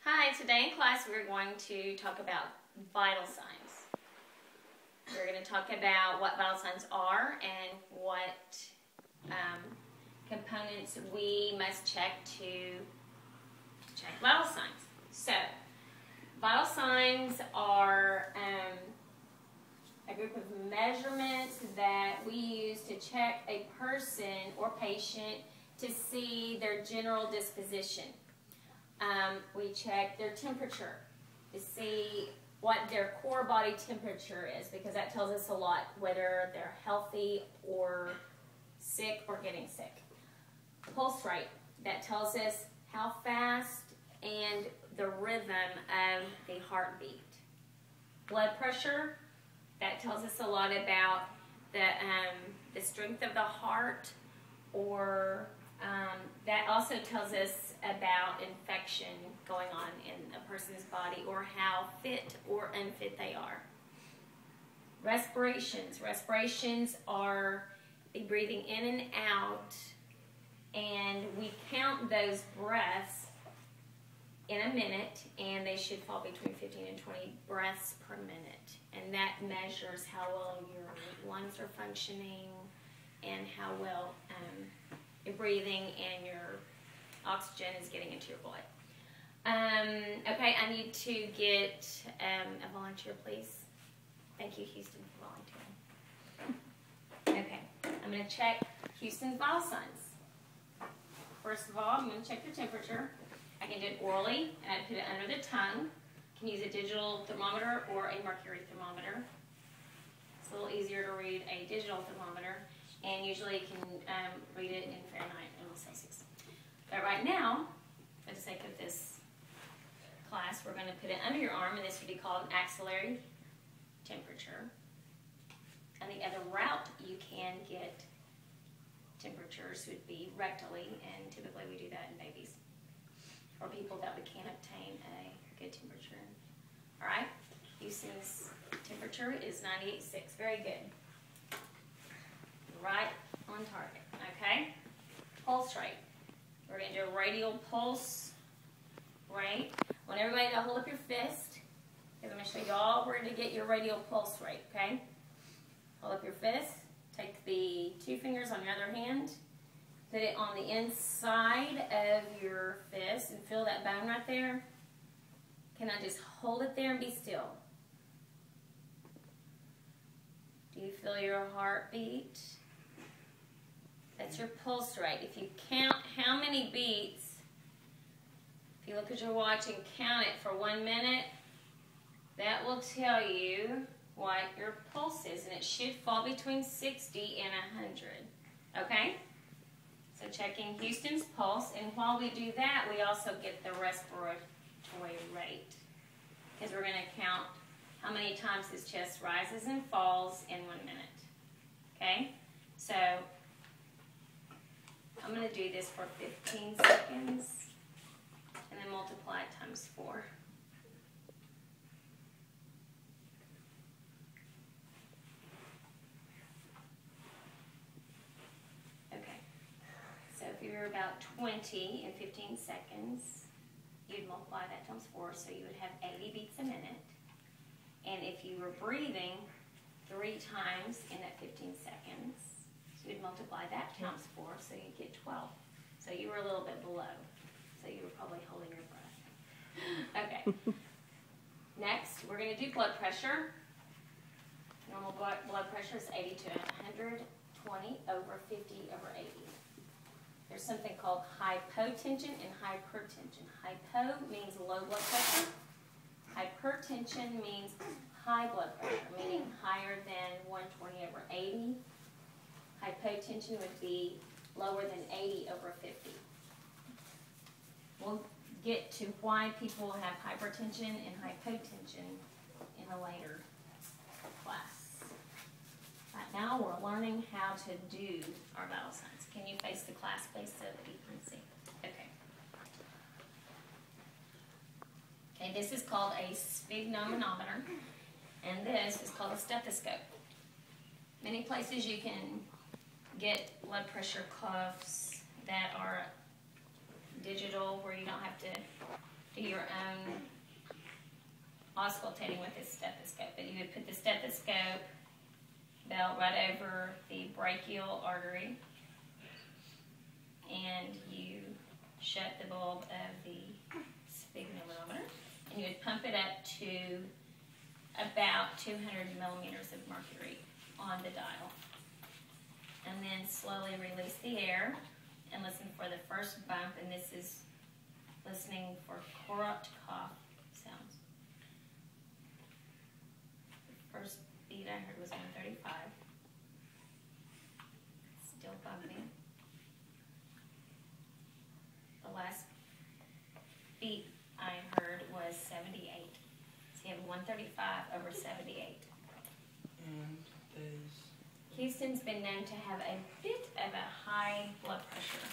Hi, today in class we're going to talk about vital signs. We're going to talk about what vital signs are and what components we must check to check vital signs. So, vital signs are a group of measurements that we use to check a person or patient to see their general disposition. We check their temperature to see what their core body temperature is, because that tells us a lot whether they're healthy or sick or getting sick. Pulse rate, that tells us how fast and the rhythm of the heartbeat. Blood pressure, that tells us a lot about the strength of the heart, or that also tells us about infection going on in a person's body, or how fit or unfit they are. Respirations are the breathing in and out, and we count those breaths in a minute, and they should fall between 15 and 20 breaths per minute. And that measures how well your lungs are functioning and how well your breathing and your oxygen is getting into your blood. Okay, I need to get a volunteer, please. Thank you, Houston, for volunteering. Okay, I'm going to check Houston's vital signs. First of all, I'm going to check your temperature. I can do it orally, and I put it under the tongue. You can use a digital thermometer or a mercury thermometer. It's a little easier to read a digital thermometer, and usually you can read it in Fahrenheit and Celsius. But right now, for the sake of this class, we're going to put it under your arm, and this would be called an axillary temperature. And the other route you can get temperatures would be rectally, and typically we do that in babies, or people that we can't obtain a good temperature in. All right, Houston's temperature is 98.6. Very good. Right on target. Okay. Pulse rate. We're going to do a radial pulse rate. I want everybody to hold up your fist, because I'm going to show you all where to get your radial pulse rate. Okay. Hold up your fist. Take the two fingers on your other hand. Put it on the inside of your fist and feel that bone right there. Can I just hold it there and be still? Do you feel your heartbeat? That's your pulse rate. If you count how many beats, if you look at your watch and count it for 1 minute, that will tell you what your pulse is, and it should fall between 60 and 100. Okay? So checking Houston's pulse, and while we do that, we also get the respiratory rate, because we're going to count how many times his chest rises and falls in 1 minute. Okay? So I'm going to do this for 15 seconds, and then multiply it times 4. So if you were about 20 in 15 seconds, you'd multiply that times 4, so you would have 80 beats a minute. And if you were breathing 3 times in that 15 seconds, so you'd multiply that times 4, so you'd get 12. So you were a little bit below, so you were probably holding your breath. Okay. Next, we're going to do blood pressure. Normal blood pressure is 80 to 120 over 50 over 80. There's something called hypotension and hypertension. Hypo means low blood pressure. Hypertension means high blood pressure, meaning higher than 120 over 80. Hypotension would be lower than 80 over 50. We'll get to why people have hypertension and hypotension in a later class. Right now we're learning how to do our vital signs. Can you face the class, please, so that you can see? Okay. Okay, this is called a sphygmomanometer, and this is called a stethoscope. Many places you can get blood pressure cuffs that are digital, where you don't have to do your own auscultating with this stethoscope. But you would put the stethoscope belt right over the brachial artery, and you shut the bulb of the sphygmomanometer, and you would pump it up to about 200 millimeters of mercury on the dial. And then slowly release the air and listen for the first bump, and this is listening for corrupt cough sounds. The first beat I heard was 135. Still bumping. The last beat I heard was 78. So you have 135 over 78. And there's... Houston's been known to have a bit of a high blood pressure.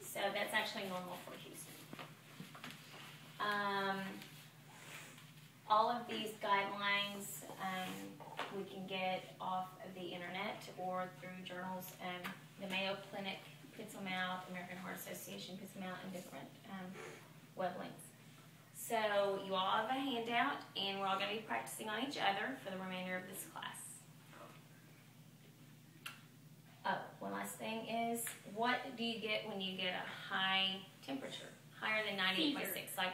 So that's actually normal for Houston. All of these guidelines we can get off of the internet or through journals. The Mayo Clinic puts them out, American Heart Association puts them out in different web links. So you all have a handout, and we're all going to be practicing on each other for the remainder of this class. Oh, one last thing is, what do you get when you get a high temperature? Higher than 98.6, like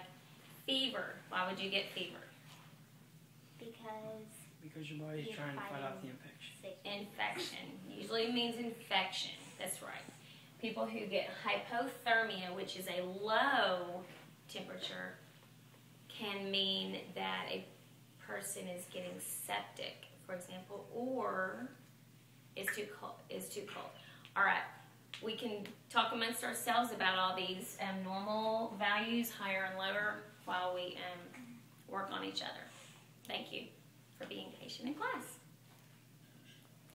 fever. Why would you get fever? Because your body's trying to fight off the infection. Infection. Usually means infection. That's right. People who get hypothermia, which is a low temperature, can mean that a person is getting septic, for example, or is too cold. All right, we can talk amongst ourselves about all these normal values, higher and lower, while we work on each other. Thank you for being patient in class.